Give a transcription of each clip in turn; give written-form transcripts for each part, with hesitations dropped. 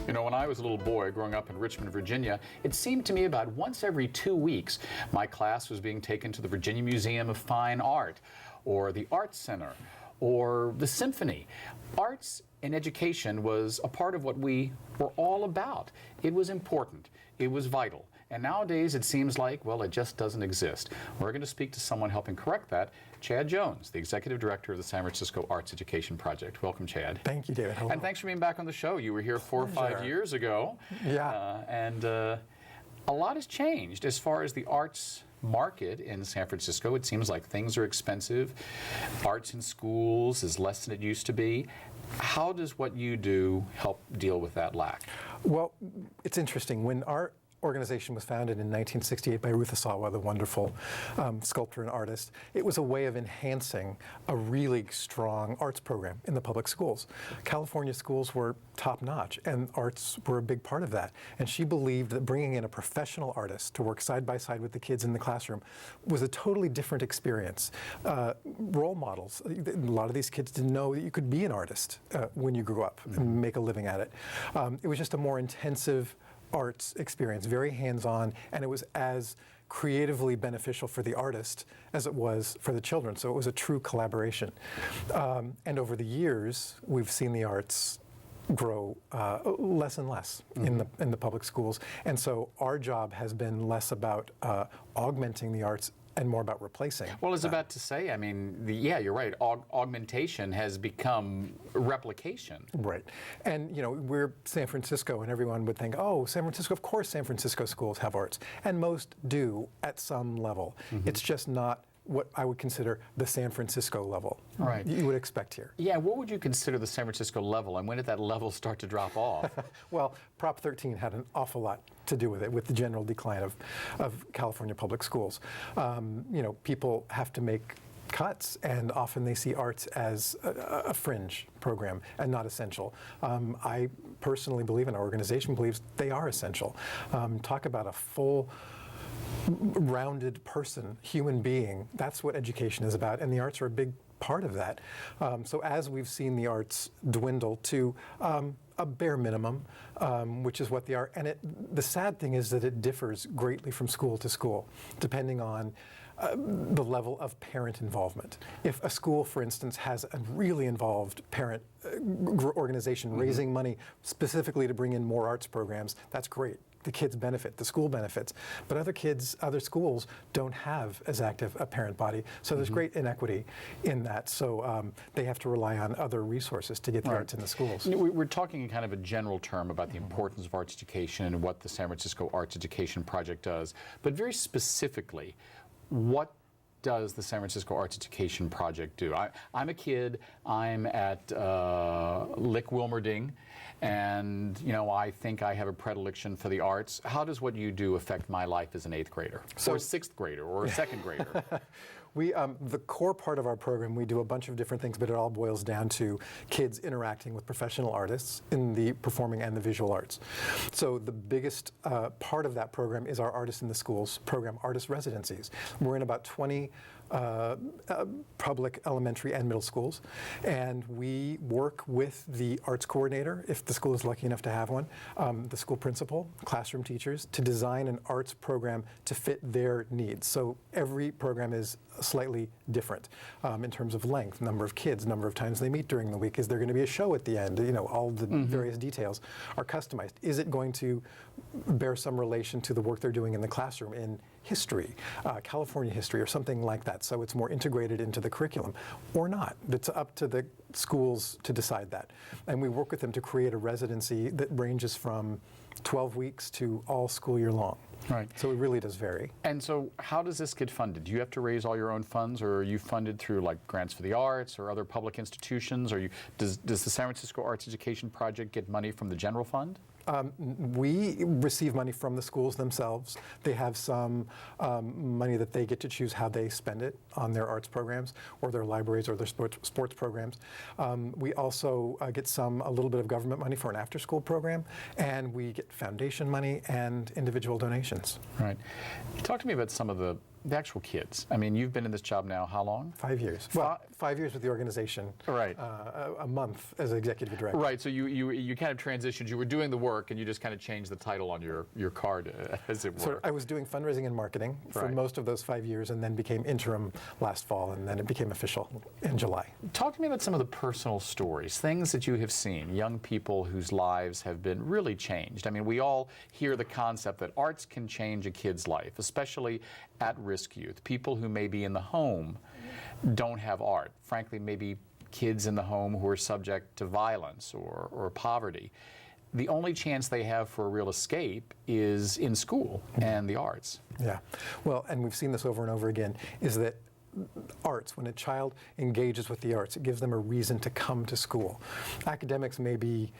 You know, when I was a little boy growing up in Richmond, Virginia, it seemed to me about once every 2 weeks my class was being taken to the Virginia Museum of Fine Art, or the Arts Center, or the Symphony. Arts in education was a part of what we were all about. It was important. It was vital. And nowadays it seems like, well, it just doesn't exist. We're going to speak to someone helping correct that, Chad Jones, the Executive Director of the San Francisco Arts Education Project. Welcome, Chad. Thank you, David. Hello. And thanks for being back on the show. You were here 4 or 5 years ago. Yeah. And a lot has changed as far as the arts market in San Francisco. It seems like things are expensive. Arts in schools is less than it used to be. How does what you do help deal with that lack? Well, it's interesting. When our organization was founded in 1968 by Ruth Asawa, the wonderful sculptor and artist, it was a way of enhancing a really strong arts program in the public schools. California schools were top-notch, and arts were a big part of that. And she believed that bringing in a professional artist to work side by side with the kids in the classroom was a totally different experience. Role models. A lot of these kids didn't know that you could be an artist when you grew up and make a living at it. It was just a more intensive arts experience, very hands-on, and it was as creatively beneficial for the artist as it was for the children. So it was a true collaboration. And over the years, we've seen the arts grow less and less in the public schools. And so our job has been less about augmenting the arts and more about replacing. Well, I was about to say, I mean, yeah, you're right. Augmentation has become replication. Right. And, you know, we're San Francisco, and everyone would think, oh, San Francisco, of course San Francisco schools have arts. And most do at some level. It's just not what I would consider the San Francisco level. Right. You would expect here. Yeah, what would you consider the San Francisco level, and when did that level start to drop off? Well, Prop 13 had an awful lot to do with it, with the general decline of California public schools. You know, people have to make cuts, and often they see arts as a fringe program and not essential. I personally believe, and our organization believes, they are essential. Talk about a full, rounded person, human being. That's what education is about, and the arts are a big part of that. So as we've seen the arts dwindle to a bare minimum, which is what they are, and the sad thing is that it differs greatly from school to school, depending on the level of parent involvement. If a school, for instance, has a really involved parent organization raising money specifically to bring in more arts programs, that's great. The kids benefit, the school benefits. But other schools don't have as active a parent body. So there's great inequity in that. So they have to rely on other resources to get the arts in the schools. You know, we're talking in kind of a general term about the importance of arts education and what the San Francisco Arts Education Project does. But very specifically, what does the San Francisco Arts Education Project do? I'm a kid, I'm at Lick Wilmerding, and you know, I think I have a predilection for the arts. How does what you do affect my life as an 8th grader, or a 6th grader, or a 2nd grader? The core part of our program, we do a bunch of different things, but it all boils down to kids interacting with professional artists in the performing and the visual arts. So the biggest part of that program is our Artists in the Schools program, Artist Residencies. We're in about 20 public elementary and middle schools, and we work with the arts coordinator, if the school is lucky enough to have one, the school principal, classroom teachers, to design an arts program to fit their needs. So every program is slightly different in terms of length, number of kids, number of times they meet during the week. Is there going to be a show at the end? You know, all the various details are customized. Is it going to bear some relation to the work they're doing in the classroom in history, California history, or something like that? So it's more integrated into the curriculum, or not. It's up to the schools to decide that. And we work with them to create a residency that ranges from 12 weeks to all school year long. Right. So it really does vary. And so how does this get funded? Do you have to raise all your own funds, or are you funded through like grants for the arts or other public institutions? Or does the San Francisco Arts Education Project get money from the general fund? We receive money from the schools themselves. They have some money that they get to choose how they spend it on their arts programs or their libraries or their sports programs. We also get a little bit of government money for an after-school program, and we get foundation money and individual donations. Right. Talk to me about some of the the actual kids? I mean, you've been in this job now how long? 5 years. Well, 5 years with the organization. Right. A month as executive director. Right, so you kind of transitioned. You were doing the work, and you just kind of changed the title on your card, as it were. So I was doing fundraising and marketing for Right. most of those 5 years, and then became interim last fall, and then it became official in July. Talk to me about some of the personal stories, things that you have seen, young people whose lives have been really changed. I mean, we all hear the concept that arts can change a kid's life, especially at-risk youth, people who may be in the home don't have art. Frankly, maybe kids in the home who are subject to violence or poverty. The only chance they have for a real escape is in school and the arts. Yeah. Well, and we've seen this over and over again, is that arts, when a child engages with the arts, it gives them a reason to come to school. Academics may be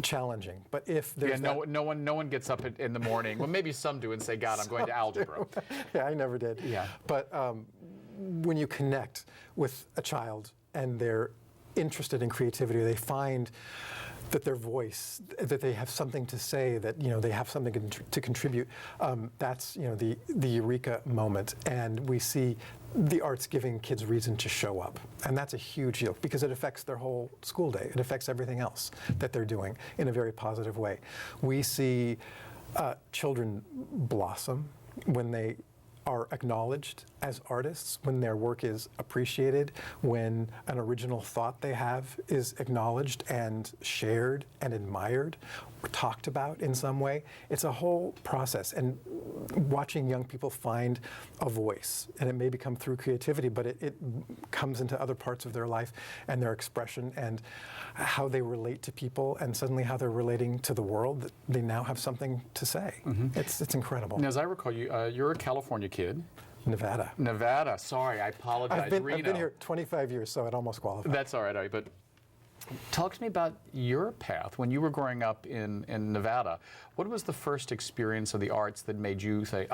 challenging, but if there's no one gets up in the morning. Well, maybe some do and say, God, I'm going to algebra. Yeah, I never did. Yeah. But when you connect with a child and they're interested in creativity, they find that their voice, that they have something to say, that they have something to contribute. That's the eureka moment, and we see the arts giving kids reason to show up, and that's a huge deal because it affects their whole school day. It affects everything else that they're doing in a very positive way. We see children blossom when they are acknowledged as artists, when their work is appreciated, when an original thought they have is acknowledged and shared and admired or talked about in some way. It's a whole process, and watching young people find a voice, and it may become through creativity, but it comes into other parts of their life and their expression and how they relate to people, and suddenly how they're relating to the world, that they now have something to say. It's incredible. Now, as I recall, you're a California kid. Nevada. Sorry, I apologize. I've been Reno. here 25 years, so it almost qualifies. That's all right, but talk to me about your path. When you were growing up in Nevada, what was the first experience of the arts that made you say,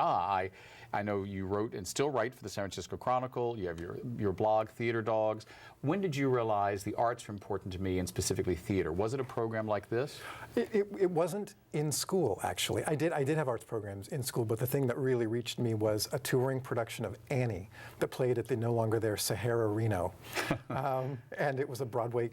I know you wrote and still write for the San Francisco Chronicle, you have your blog, Theater Dogs. When did you realize the arts were important to me, and specifically theater? Was it a program like this? It wasn't in school, actually. I did have arts programs in school, but the thing that really reached me was a touring production of Annie that played at the no longer there Sahara Reno. And it was a Broadway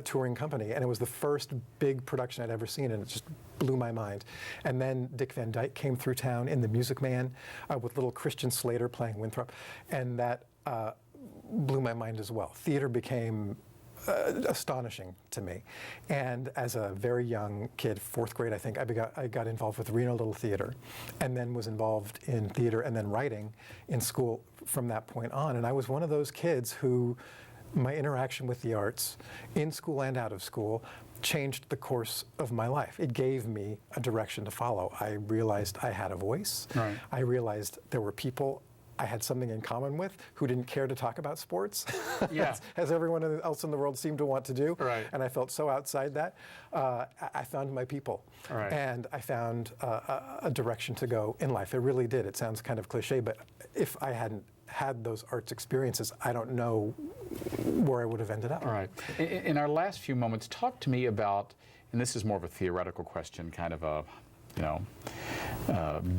touring company, and it was the first big production I'd ever seen, and it just blew my mind. And then Dick Van Dyke came through town in The Music Man with little Christian Slater playing Winthrop, and that blew my mind as well. Theater became astonishing to me. And as a very young kid, 4th grade, I think, I got involved with Reno Little Theater, and then was involved in theater and then writing in school from that point on. And I was one of those kids who my interaction with the arts, in school and out of school, changed the course of my life. It gave me a direction to follow. I realized I had a voice. Right. I realized there were people I had something in common with who didn't care to talk about sports, Yeah. as everyone else in the world seemed to want to do. Right. And I felt so outside that. I found my people. Right. And I found a direction to go in life. It really did. It sounds kind of cliche, but if I hadn't had those arts experiences, I don't know where I would have ended up. All right. In our last few moments, talk to me about, and this is more of a theoretical question, kind of a,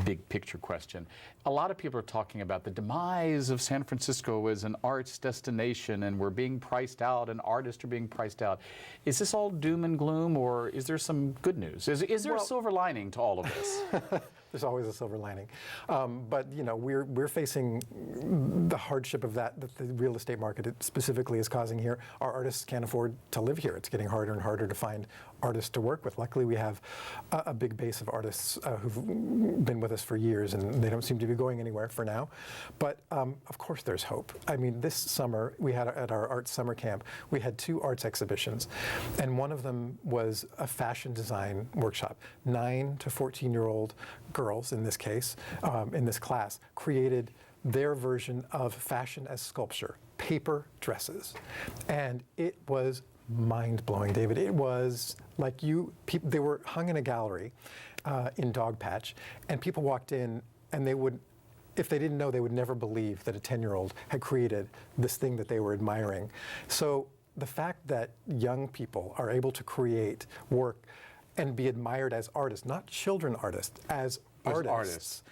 big picture question. A lot of people are talking about the demise of San Francisco as an arts destination, and we're being priced out, and artists are being priced out. Is this all doom and gloom, or is there some good news? Is there a silver lining to all of this? There's always a silver lining. But we're facing the hardship of that the real estate market specifically is causing here. Our artists can't afford to live here. It's getting harder and harder to find artists to work with. Luckily, we have a big base of artists who've been with us for years, and they don't seem to be going anywhere for now. But of course there's hope. I mean, this summer, we had at our arts summer camp, we had 2 arts exhibitions, and one of them was a fashion design workshop. 9 to 14-year-old girls, in this case, in this class, created their version of fashion as sculpture, paper dresses. And it was mind-blowing, David. It was like they were hung in a gallery in Dogpatch, and people walked in, and they would, if they didn't know, they would never believe that a 10-year-old had created this thing that they were admiring. So the fact that young people are able to create work and be admired as artists, not children artists, as artists,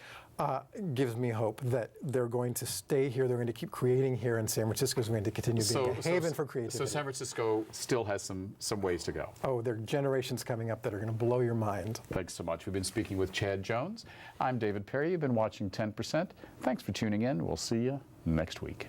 gives me hope that they're going to stay here, they're going to keep creating here, and San Francisco is going to continue being a haven for creativity. So San Francisco still has some ways to go. Oh, there are generations coming up that are going to blow your mind. Thanks so much. We've been speaking with Chad Jones. I'm David Perry. You've been watching 10%. Thanks for tuning in. We'll see you next week.